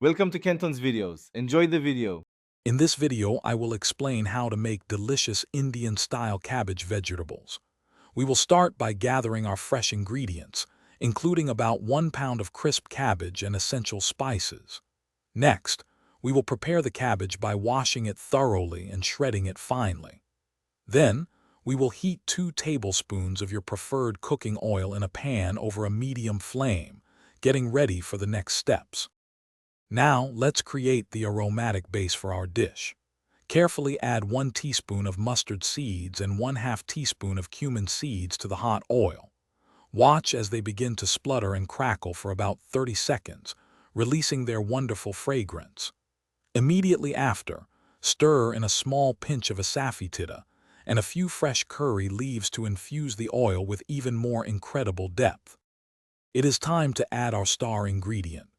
Welcome to Kenton's videos. Enjoy the video. In this video, I will explain how to make delicious Indian-style cabbage vegetables. We will start by gathering our fresh ingredients, including about 1 pound of crisp cabbage and essential spices. Next, we will prepare the cabbage by washing it thoroughly and shredding it finely. Then, we will heat 2 tablespoons of your preferred cooking oil in a pan over a medium flame, getting ready for the next steps. Now, let's create the aromatic base for our dish. Carefully add 1 teaspoon of mustard seeds and 1/2 teaspoon of cumin seeds to the hot oil. Watch as they begin to splutter and crackle for about 30 seconds, releasing their wonderful fragrance. Immediately after, stir in a small pinch of asafoetida and a few fresh curry leaves to infuse the oil with even more incredible depth. It is time to add our star ingredient.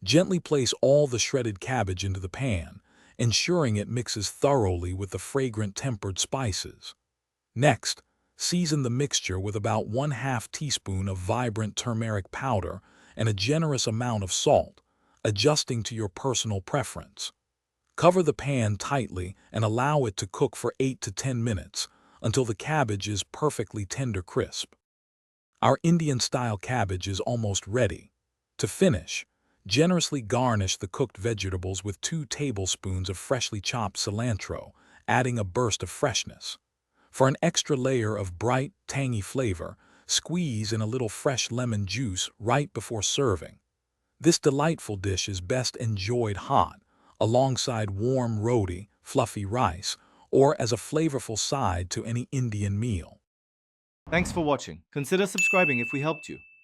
Gently place all the shredded cabbage into the pan, ensuring it mixes thoroughly with the fragrant tempered spices. Next, season the mixture with about 1/2 teaspoon of vibrant turmeric powder and a generous amount of salt, adjusting to your personal preference. Cover the pan tightly and allow it to cook for 8 to 10 minutes until the cabbage is perfectly tender crisp. Our Indian-style cabbage is almost ready. To finish, generously garnish the cooked vegetables with 2 tablespoons of freshly chopped cilantro, adding a burst of freshness. For an extra layer of bright, tangy flavor, squeeze in a little fresh lemon juice right before serving. This delightful dish is best enjoyed hot, alongside warm roti, fluffy rice, or as a flavorful side to any Indian meal. Thanks for watching. Consider subscribing if we helped you.